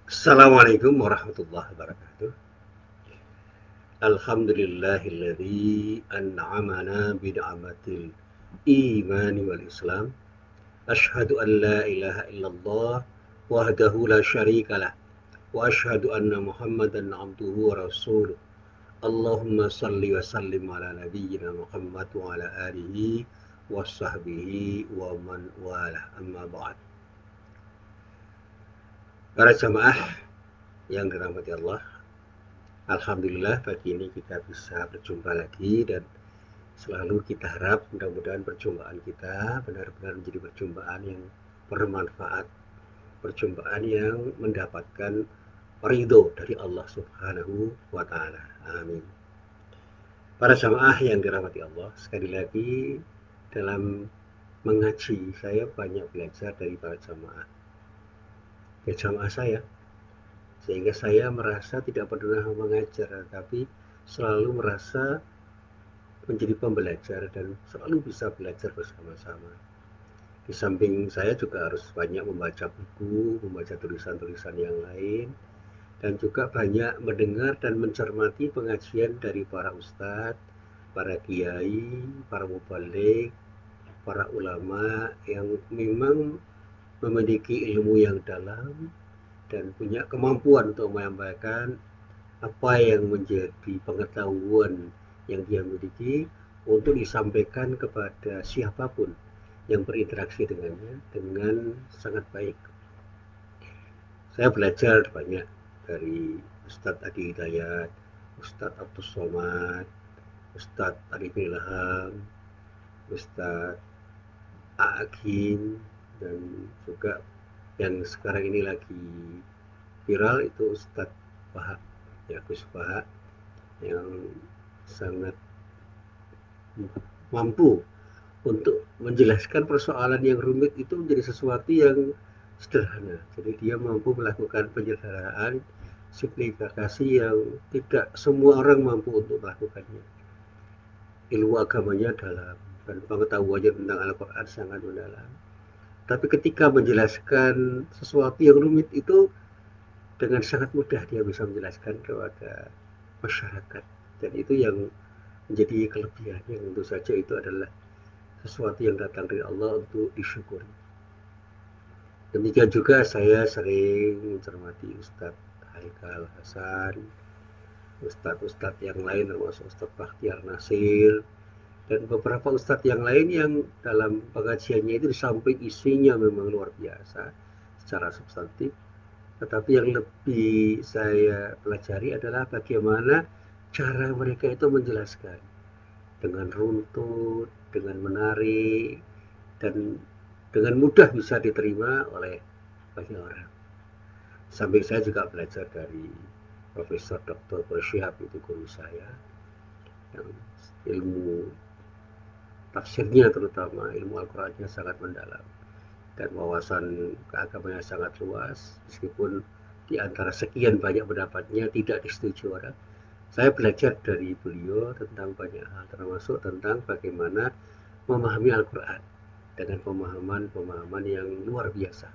Assalamualaikum warahmatullahi wabarakatuh. Alhamdulillahilladzi an'amana bini'matil imani wal islam. Asyhadu an la ilaha illallah wahdahu la syarikalah wa asyhadu anna Muhammadan abduhu wa rasuluh. Allahumma salli wa sallim ala nabiyyina Muhammad wa ala alihi wa sahbihi wa man walah, amma ba'd. Para jamaah yang dirahmati Allah, alhamdulillah pagi ini kita bisa berjumpa lagi, dan selalu kita harap mudah-mudahan perjumpaan kita benar-benar menjadi perjumpaan yang bermanfaat, perjumpaan yang mendapatkan ridho dari Allah Subhanahu wa taala. Amin. Para jamaah yang dirahmati Allah, sekali lagi dalam mengaji saya banyak belajar dari para jamaah. Ya, jamaah saya, sehingga saya merasa tidak pernah mengajar, tapi selalu merasa menjadi pembelajar dan selalu bisa belajar bersama-sama. Di samping saya juga harus banyak membaca buku, membaca tulisan-tulisan yang lain, dan juga banyak mendengar dan mencermati pengajian dari para ustadz, para kiai, para mubalik, para ulama yang memang memiliki ilmu yang dalam dan punya kemampuan untuk menyampaikan apa yang menjadi pengetahuan yang dia miliki untuk disampaikan kepada siapapun yang berinteraksi dengannya dengan sangat baik. Saya belajar banyak dari Ustadz Adi Hidayat, Ustadz Abdus Somad, Ustadz Arifin Ilham, Ustadz A'agim, dan juga yang sekarang ini lagi viral itu Ustadz Bahak, ya Gus Bahak, yang sangat mampu untuk menjelaskan persoalan yang rumit itu menjadi sesuatu yang sederhana. Jadi dia mampu melakukan penyederhanaan, simplifikasi yang tidak semua orang mampu untuk melakukannya. Ilmu agamanya dalam dan pengetahuannya tentang Al-Quran sangat mendalam. Tapi ketika menjelaskan sesuatu yang rumit itu dengan sangat mudah dia bisa menjelaskan kepada masyarakat. Dan itu yang menjadi kelebihannya. Tentu saja itu adalah sesuatu yang datang dari Allah untuk disyukuri. Demikian juga saya sering mencermati Ustadz Haikal Hasan, Ustadz-Ustadz yang lain termasuk Ustadz Bakhtiar Nasir, dan beberapa Ustadz yang lain yang dalam pengajiannya itu di samping isinya memang luar biasa secara substantif, tetapi yang lebih saya pelajari adalah bagaimana cara mereka itu menjelaskan dengan runtut, dengan menarik, dan dengan mudah bisa diterima oleh banyak orang. Samping saya juga belajar dari Profesor Dr. Bersyihab, itu guru saya, yang ilmu tafsirnya terutama ilmu Al-Qurannya sangat mendalam dan wawasan keagamannya sangat luas, meskipun di antara sekian banyak pendapatnya tidak disetujui orang. Saya belajar dari beliau tentang banyak hal, termasuk tentang bagaimana memahami Al-Quran dengan pemahaman-pemahaman yang luar biasa.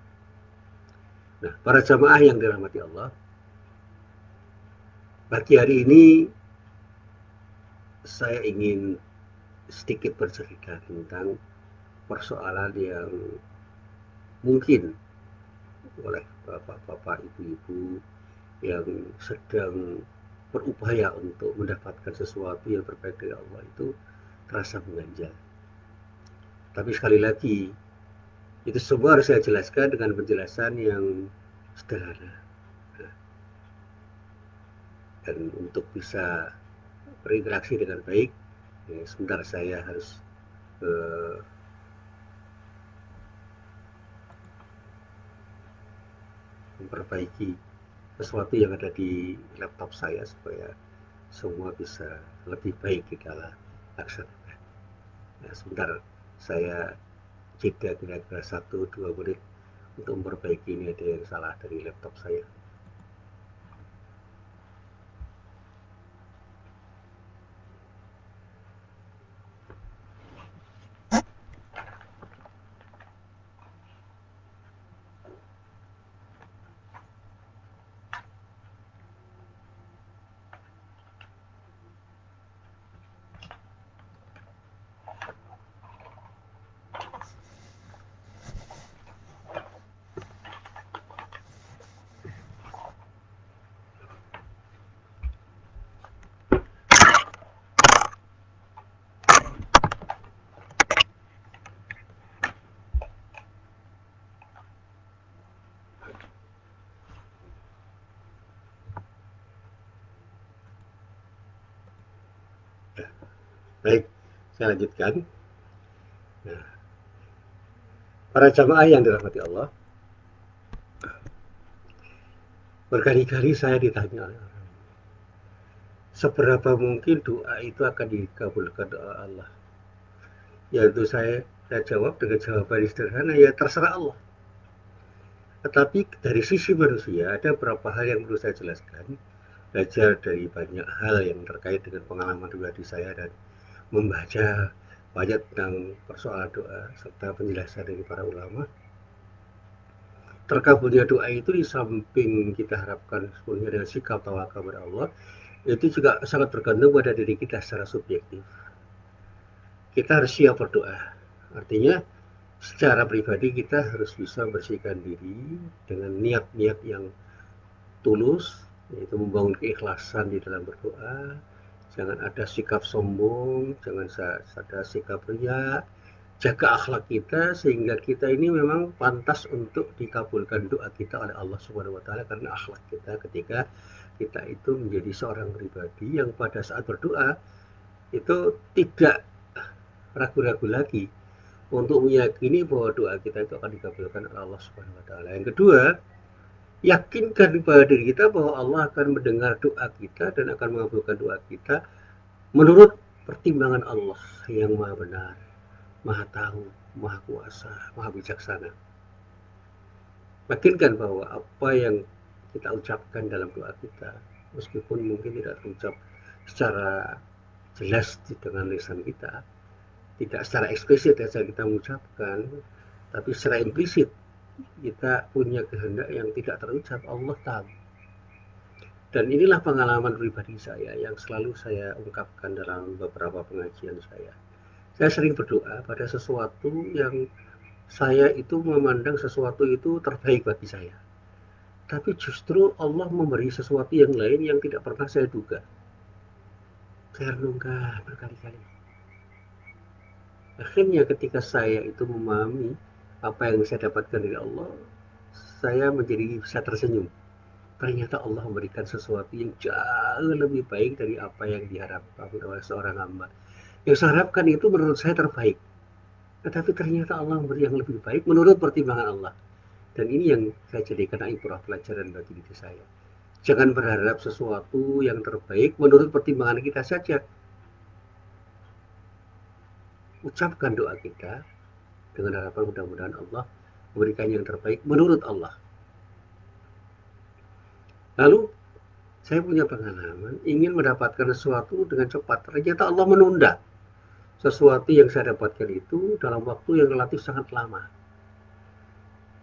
Nah, para jamaah yang dirahmati Allah, pagi hari ini saya ingin sedikit bercerita tentang persoalan yang mungkin oleh bapak-bapak, ibu-ibu yang sedang berupaya untuk mendapatkan sesuatu yang terbaik dari Allah itu terasa mengganjal. Tapi sekali lagi, itu semua harus saya jelaskan dengan penjelasan yang sederhana. Dan untuk bisa berinteraksi dengan baik, ya, sebentar saya harus uh, memperbaiki sesuatu yang ada di laptop saya supaya semua bisa lebih baik di dalam laksanakan. Nah, sebentar saya jeda kira-kira 1-2 menit untuk memperbaiki, ini ada yang salah dari laptop saya. Baik, saya lanjutkan. Nah, para jamaah yang dirahmati Allah, berkali-kali saya ditanya oleh orang, seberapa mungkin doa itu akan dikabulkan doa Allah? Yaitu saya jawab dengan jawaban sederhana, ya terserah Allah. Tetapi dari sisi manusia ada beberapa hal yang perlu saya jelaskan, belajar dari banyak hal yang terkait dengan pengalaman pribadi saya dan membaca banyak tentang persoalan doa serta penjelasan dari para ulama. Terkabulnya doa itu di samping kita harapkan sepenuhnya dengan sikap tawakal kepada Allah, itu juga sangat bergantung pada diri kita secara subjektif. Kita harus siap berdoa. Artinya secara pribadi kita harus bisa bersihkan diri dengan niat-niat yang tulus, yaitu membangun keikhlasan di dalam berdoa. Jangan ada sikap sombong, jangan ada sikap riya, jaga akhlak kita sehingga kita ini memang pantas untuk dikabulkan doa kita oleh Allah Subhanahu wa taala karena akhlak kita ketika kita itu menjadi seorang pribadi yang pada saat berdoa itu tidak ragu-ragu lagi untuk meyakini bahwa doa kita itu akan dikabulkan oleh Allah Subhanahu wa taala. Yang kedua, yakinkan pada diri kita bahwa Allah akan mendengar doa kita dan akan mengabulkan doa kita menurut pertimbangan Allah yang maha benar, maha tahu, maha kuasa, maha bijaksana. Yakinkan bahwa apa yang kita ucapkan dalam doa kita, meskipun mungkin tidak terucap secara jelas dengan lisan kita, tidak secara eksplisit saja kita mengucapkan, tapi secara implisit kita punya kehendak yang tidak terucap, Allah tahu. Dan inilah pengalaman pribadi saya yang selalu saya ungkapkan dalam beberapa pengajian saya. Saya sering berdoa pada sesuatu yang saya itu memandang sesuatu itu terbaik bagi saya. Tapi justru Allah memberi sesuatu yang lain yang tidak pernah saya duga. Saya renungkan berkali-kali. Akhirnya ketika saya itu memahami apa yang saya dapatkan dari Allah, saya menjadi bisa tersenyum. Ternyata Allah memberikan sesuatu yang jauh lebih baik dari apa yang diharapkan oleh seorang hamba. Yang saya harapkan itu menurut saya terbaik. Tetapi ternyata Allah memberi yang lebih baik menurut pertimbangan Allah. Dan ini yang saya jadikan ibrah pelajaran bagi diri saya. Jangan berharap sesuatu yang terbaik menurut pertimbangan kita saja. Ucapkan doa kita dengan harapan mudah-mudahan Allah memberikan yang terbaik menurut Allah. Lalu saya punya pengalaman ingin mendapatkan sesuatu dengan cepat. Ternyata Allah menunda sesuatu yang saya dapatkan itu dalam waktu yang relatif sangat lama.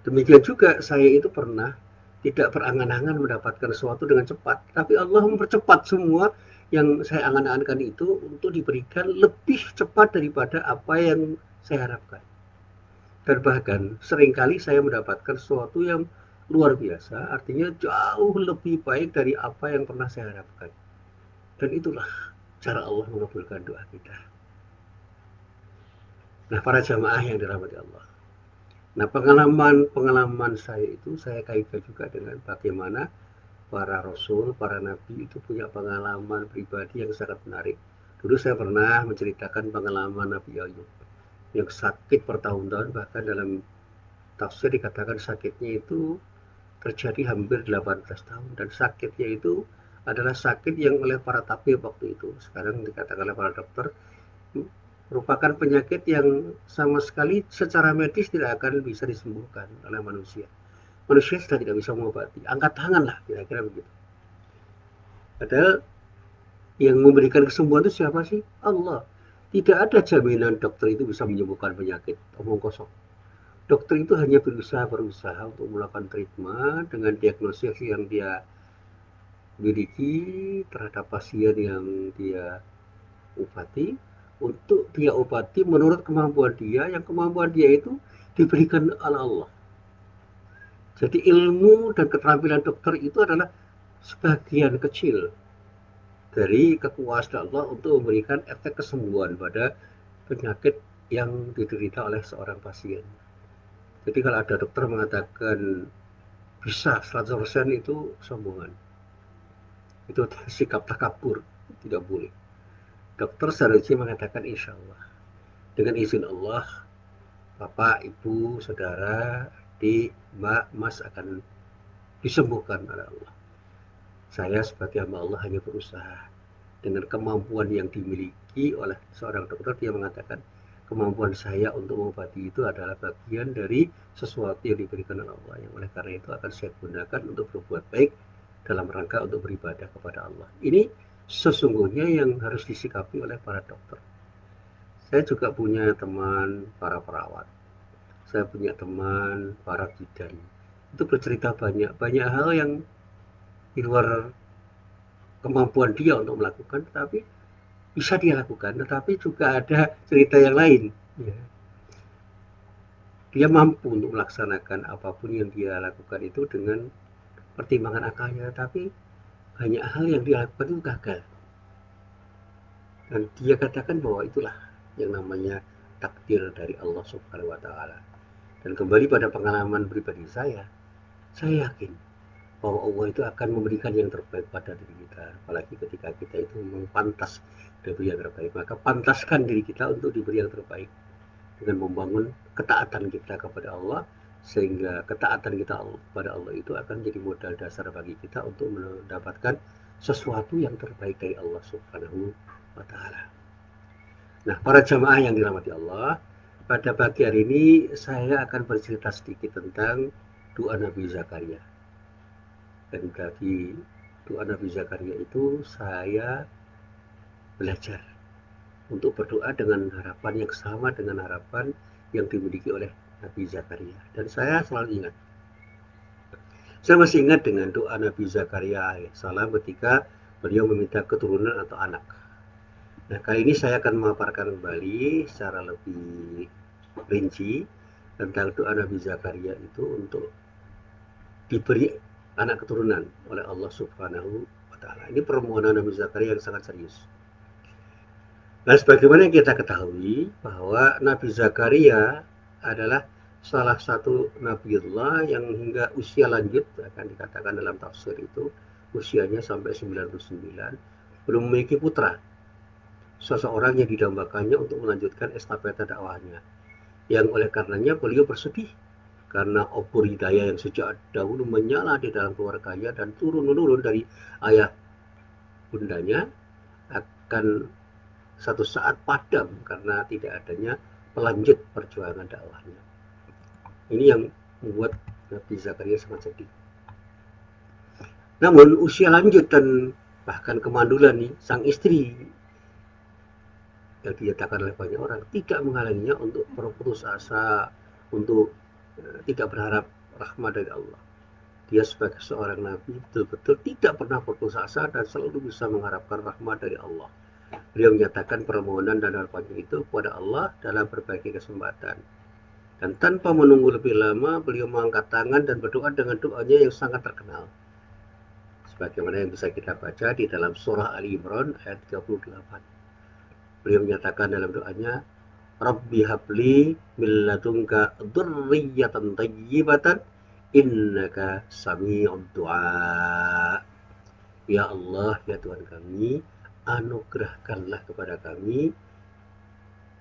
Demikian juga saya itu pernah tidak berangan-angan mendapatkan sesuatu dengan cepat, tapi Allah mempercepat semua yang saya angan-angankan itu untuk diberikan lebih cepat daripada apa yang saya harapkan. Dan bahkan seringkali saya mendapatkan sesuatu yang luar biasa, artinya jauh lebih baik dari apa yang pernah saya harapkan. Dan itulah cara Allah mengabulkan doa kita. Nah, para jamaah yang dirahmati Allah. Nah, pengalaman saya itu saya kaitkan juga dengan bagaimana para rasul, para nabi itu punya pengalaman pribadi yang sangat menarik. Dulu saya pernah menceritakan pengalaman Nabi Ayub yang sakit bertahun-tahun, bahkan dalam tafsir dikatakan sakitnya itu terjadi hampir 18 tahun dan sakitnya itu adalah sakit yang oleh para tabib waktu itu. Sekarang dikatakan oleh para dokter merupakan penyakit yang sama sekali secara medis tidak akan bisa disembuhkan oleh manusia. Manusia sudah tidak bisa mengobati. Angkat tangan lah, kira-kira begitu. Padahal yang memberikan kesembuhan itu siapa sih? Allah. Tidak ada jaminan dokter itu bisa menyembuhkan penyakit. Omong kosong. Dokter itu hanya berusaha untuk melakukan treatment dengan diagnosis yang dia miliki terhadap pasien yang dia obati, untuk dia obati menurut kemampuan dia, yang kemampuan dia itu diberikan oleh Allah. Jadi ilmu dan keterampilan dokter itu adalah sebagian kecil dari kekuasaan Allah untuk memberikan efek kesembuhan pada penyakit yang diderita oleh seorang pasien. Jadi kalau ada dokter mengatakan bisa 100% itu sombongan. Itu sikap takabur, tidak boleh. Dokter seharusnya mengatakan insya Allah. Dengan izin Allah, Bapak, Ibu, Saudara, Adik, Mbak, Mas akan disembuhkan oleh Allah. Saya sebagai hamba Allah hanya berusaha dengan kemampuan yang dimiliki oleh seorang dokter. Dia mengatakan kemampuan saya untuk mengobati itu adalah bagian dari sesuatu yang diberikan oleh Allah, yang oleh karena itu akan saya gunakan untuk berbuat baik dalam rangka untuk beribadah kepada Allah. Ini sesungguhnya yang harus disikapi oleh para dokter. Saya juga punya teman para perawat, saya punya teman para bidan, itu bercerita banyak hal yang di luar kemampuan dia untuk melakukan, tetapi bisa dia lakukan. Tetapi juga ada cerita yang lain, ya. Dia mampu untuk melaksanakan apapun yang dia lakukan itu dengan pertimbangan akalnya, tapi banyak hal yang dia lakukan itu gagal. Dan dia katakan bahwa itulah yang namanya takdir dari Allah Subhanahu wa taala. Dan kembali pada pengalaman pribadi saya yakin bahwa Allah itu akan memberikan yang terbaik pada diri kita. Apalagi ketika kita itu memang pantas diberi yang terbaik, maka pantaskan diri kita untuk diberi yang terbaik dengan membangun ketaatan kita kepada Allah, sehingga ketaatan kita kepada Allah itu akan jadi modal dasar bagi kita untuk mendapatkan sesuatu yang terbaik dari Allah Subhanahu wa taala. Nah, para jamaah yang dirahmati Allah, pada pagi hari ini saya akan bercerita sedikit tentang doa Nabi Zakaria. Dan dari doa Nabi Zakaria itu saya belajar untuk berdoa dengan harapan yang sama dengan harapan yang dimiliki oleh Nabi Zakaria. Dan saya selalu ingat, saya masih ingat dengan doa Nabi Zakaria alaihissalam ketika beliau meminta keturunan atau anak. Nah, kali ini saya akan memaparkan kembali secara lebih rinci tentang doa Nabi Zakaria itu untuk diberi anak keturunan oleh Allah Subhanahu wa taala. Ini permohonan Nabi Zakaria yang sangat serius. Nah, sebagaimana yang kita ketahui bahwa Nabi Zakaria adalah salah satu Nabiullah yang hingga usia lanjut, akan dikatakan dalam tafsir itu usianya sampai 99, belum memiliki putra, seseorang yang didambakannya untuk melanjutkan estafeta dakwahnya, yang oleh karenanya beliau bersedih karena obor hidayah yang sejak dahulu menyala di dalam keluarganya dan turun-menurun dari ayah bundanya akan satu saat padam karena tidak adanya pelanjut perjuangan dakwahnya. Ini yang membuat Nabi Zakaria sangat sedih. Namun usia lanjut dan bahkan kemandulan nih, sang istri yang dinyatakan oleh banyak orang tidak menghalanginya untuk berputus asa, untuk tidak berharap rahmat dari Allah. Dia sebagai seorang nabi betul-betul tidak pernah berputus asa dan selalu bisa mengharapkan rahmat dari Allah. Beliau menyatakan permohonan dan harapannya itu kepada Allah dalam berbagai kesempatan. Dan tanpa menunggu lebih lama, beliau mengangkat tangan dan berdoa dengan doanya yang sangat terkenal. Sebagaimana yang bisa kita baca di dalam surah Ali Imran ayat 38. Beliau menyatakan dalam doanya, Rabbi habli min ladunka dzurriyyatan thayyibatan innaka sami'ud du'a. Ya Allah, ya Tuhan kami, anugerahkanlah kepada kami,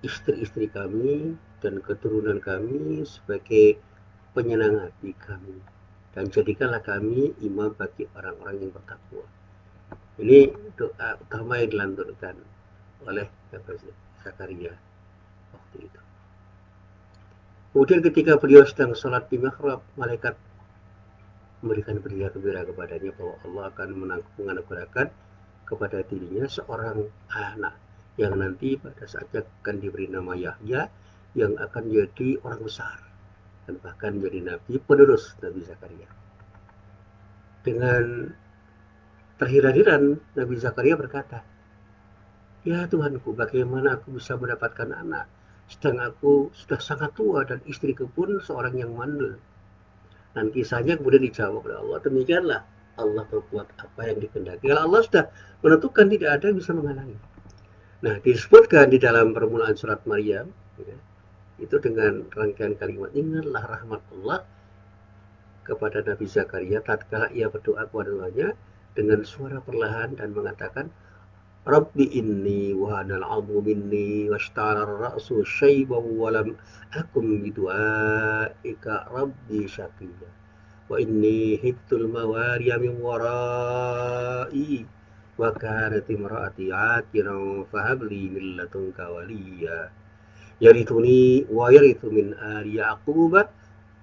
istri-istri kami, dan keturunan kami sebagai penyenang hati kami. Dan jadikanlah kami imam bagi orang-orang yang bertakwa. Ini doa utama yang dilanturkan oleh Nabi Zakaria waktu itu. Kemudian ketika beliau sedang sholat di mihrab, malaikat memberikan berita gembira kepadanya bahwa Allah akan menganugerahkan kepada dirinya seorang anak yang nanti pada saatnya akan diberi nama Yahya, yang akan menjadi orang besar dan bahkan menjadi nabi penerus Nabi Zakaria. Dengan terheran-heran Nabi Zakaria berkata, ya Tuhanku, bagaimana aku bisa mendapatkan anak sedang aku sudah sangat tua dan istriku pun seorang yang mandul. Dan kisahnya kemudian dijawab oleh Allah, demikianlah Allah berbuat apa yang dikehendaki. Kalau Allah sudah menentukan, tidak ada yang bisa menghalangi. Nah, disebutkan di dalam permulaan surat Maryam, ya, itu dengan rangkaian kalimat, ingatlah rahmat Allah kepada Nabi Zakaria tatkala ia berdoa kepada Tuhannya dengan suara perlahan dan mengatakan, Rabbi inni wa hanal 'azmu minni washta'ala ar-ra'su syaiban wa lam akum bidu'aika rabbi syaqiyya wa inni hibtul mawariya min wara'i wa kanat imra'ati 'aqiran fahab li min ladunka waliyya yarithuni wa yarithu min ali ya'quba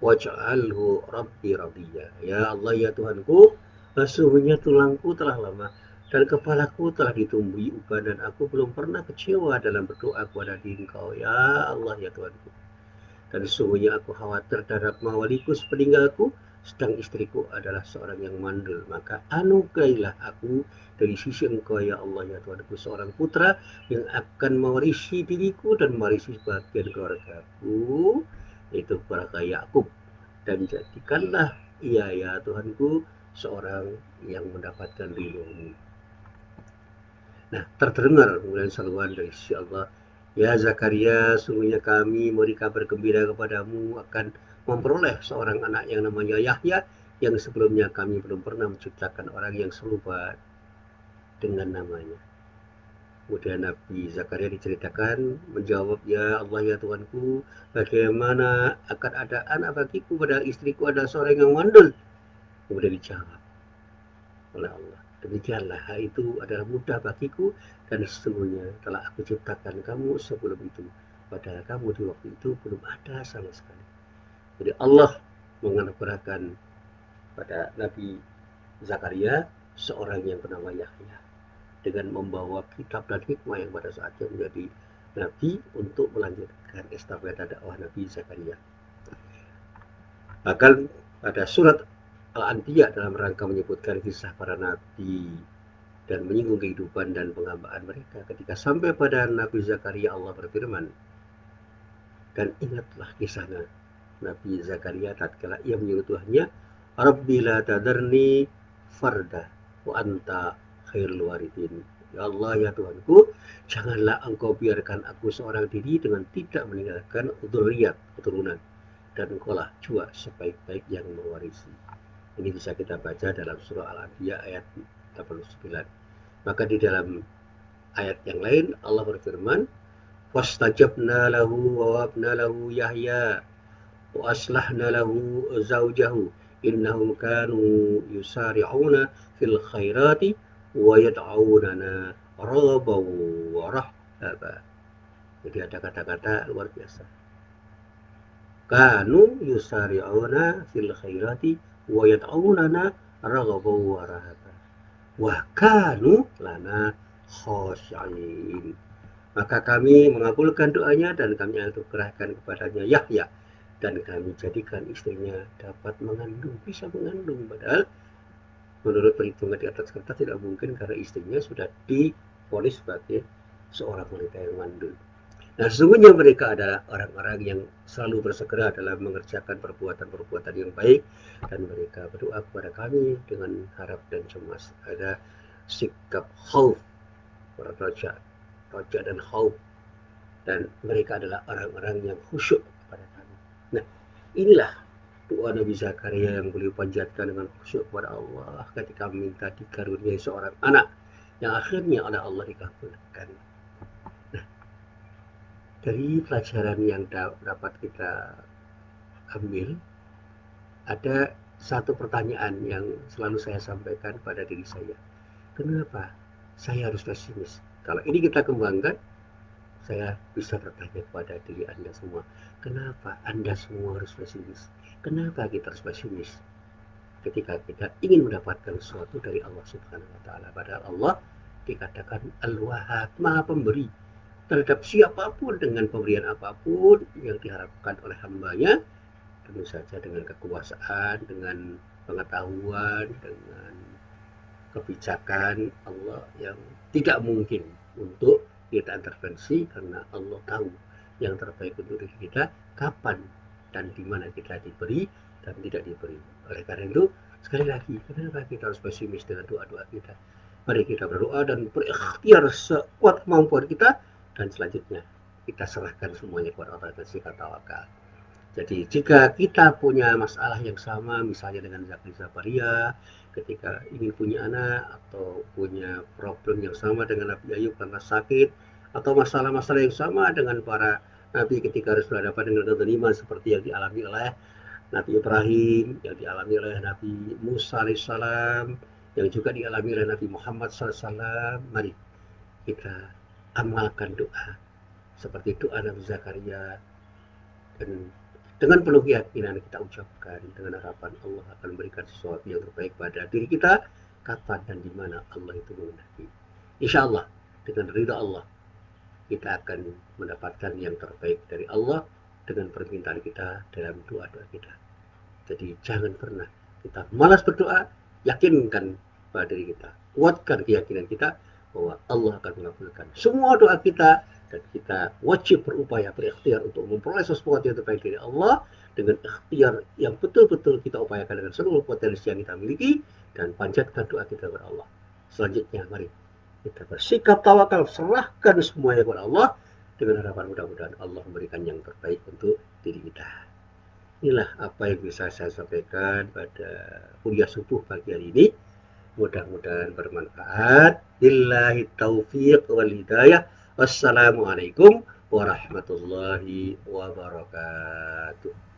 waj'alhu rabbi radiyya. Ya Allah, ya Tuhanku, sesungguhnya tulangku telah lama dan kepalaku telah ditumbuhi uban dan aku belum pernah kecewa dalam berdoa kepada Engkau, ya Allah, ya Tuhanku. Dan sesungguhnya aku khawatir terhadap mawaliku sepeninggalku, sedang istriku adalah seorang yang mandul. Maka anugerahilah aku dari sisi Engkau, ya Allah, ya Tuhanku, seorang putra yang akan mewarisi diriku dan mewarisi sebagian keluargaku, yaitu keluarga Yakub. Dan jadikanlah ia, ya Tuhanku, seorang yang mendapatkan ridho-Mu. Nah, terdengar kemudian seruan dari sisi Allah, ya Zakaria, sungguhnya kami memberi kabar gembira kepadamu akan memperoleh seorang anak yang namanya Yahya, yang sebelumnya kami belum pernah menciptakan orang yang serupa dengan namanya. Kemudian Nabi Zakaria diceritakan menjawab, ya Allah, ya Tuhanku, bagaimana akan ada anak bagiku padahal istriku adalah seorang yang mandul. Kemudian dijawab oleh Allah, demikianlah hal itu adalah mudah bagiku dan sesungguhnya telah aku ciptakan kamu sebelum itu, padahal kamu di waktu itu belum ada sama sekali. Jadi Allah menganugerahkan pada Nabi Zakaria seorang yang bernama Yahya dengan membawa kitab dan hikmah yang pada saatnya menjadi Nabi untuk melanjutkan estafet dakwah Nabi Zakaria. Bahkan pada surat Al-Anbiya dalam rangka menyebutkan kisah para nabi dan menyinggung kehidupan dan penghambaan mereka, ketika sampai pada Nabi Zakaria Allah berfirman, dan ingatlah kisahnya Nabi Zakaria tatkala ia menyuruh Tuhannya, Rabbi la tadarni farda wa anta khairul warithin. Ya Allah, ya Tuhanku, janganlah engkau biarkan aku seorang diri dengan tidak meninggalkan dzurriyyat, keturunan, dan engkaulah jua sebaik-baik yang mewarisi. Ini bisa kita baca dalam surah Al-Anbiya ayat 89. Maka di dalam ayat yang lain Allah berfirman, wastajabna lahu wa wabna lahu Yahya wa aslahna lahu zawjahu innahum kanu yusari'una fil khairati wa yad'aunana raghaban wa rahaba. Jadi ada kata-kata luar biasa. Kanu yusari'una fil khairati wa yad'aunana raghaban wa rahaba wa kanu lana khashi'in. Maka kami mengabulkan doanya dan kami anugerahkan kepadanya Yahya, dan kami jadikan istrinya dapat mengandung, bisa mengandung, padahal menurut perhitungan di atas kertas tidak mungkin karena istrinya sudah divonis sebagai seorang wanita yang mandul. Nah, sesungguhnya mereka adalah orang-orang yang selalu bersegera dalam mengerjakan perbuatan-perbuatan yang baik, dan mereka berdoa kepada kami dengan harap dan cemas. Ada sikap khauf, raja dan khauf, dan mereka adalah orang-orang yang khusyuk kepada kami. Nah, inilah doa Nabi Zakaria yang beliau panjatkan dengan khusyuk kepada Allah ketika meminta dikaruniai seorang anak yang akhirnya oleh Allah dikabulkan. Dari pelajaran yang dapat kita ambil, ada satu pertanyaan yang selalu saya sampaikan pada diri saya. Kenapa saya harus pesimis? Kalau ini kita kembangkan, saya bisa bertanya kepada diri Anda semua, kenapa Anda semua harus pesimis? Kenapa kita harus pesimis? Ketika kita ingin mendapatkan sesuatu dari Allah Subhanahu wa Ta'ala, padahal Allah dikatakan Al-Wahhab, Maha Pemberi terhadap siapapun dengan pemberian apapun yang diharapkan oleh hambanya, tentu saja dengan kekuasaan, dengan pengetahuan, dengan kebijakan Allah yang tidak mungkin untuk kita intervensi, karena Allah tahu yang terbaik untuk diri kita kapan dan di mana kita diberi dan tidak diberi. Oleh karena itu, sekali lagi, kenapa kita harus pesimis dengan doa-doa kita? Mari kita berdoa dan berikhtiar sekuat kemampuan kita, dan selanjutnya kita serahkan semuanya kepada Allah dan sikap tawakal. Jadi jika kita punya masalah yang sama, misalnya dengan Zakaria, ketika ingin punya anak atau punya problem yang sama dengan Nabi Ayub karena sakit, atau masalah-masalah yang sama dengan para nabi ketika harus berhadapan dengan kezaliman seperti yang dialami oleh Nabi Ibrahim, yang dialami oleh Nabi Musa alaihissalam, yang juga dialami oleh Nabi Muhammad SAW. Mari kita amalkan doa seperti doa Nabi Zakaria, dan dengan penuh keyakinan kita ucapkan dengan harapan Allah akan memberikan sesuatu yang terbaik pada diri kita kapan dan di mana Allah itu menghendaki. Insya Allah dengan ridha Allah kita akan mendapatkan yang terbaik dari Allah dengan permintaan kita dalam doa-doa kita. Jadi jangan pernah kita malas berdoa, yakinkan pada diri kita, kuatkan keyakinan kita bahwa Allah akan mengabulkan semua doa kita, dan kita wajib berupaya berikhtiar untuk memperoleh sesuatu yang terbaik dari Allah dengan ikhtiar yang betul-betul kita upayakan dengan seluruh potensi yang kita miliki, dan panjatkan doa kita kepada Allah. Selanjutnya mari kita bersikap tawakal, serahkan semuanya kepada Allah dengan harapan mudah-mudahan Allah memberikan yang terbaik untuk diri kita. Inilah apa yang bisa saya sampaikan pada kuliah subuh pagi hari ini. Mudah-mudahan bermanfaat. Billahi taufiq wal hidayah. Wassalamualaikum warahmatullahi wabarakatuh.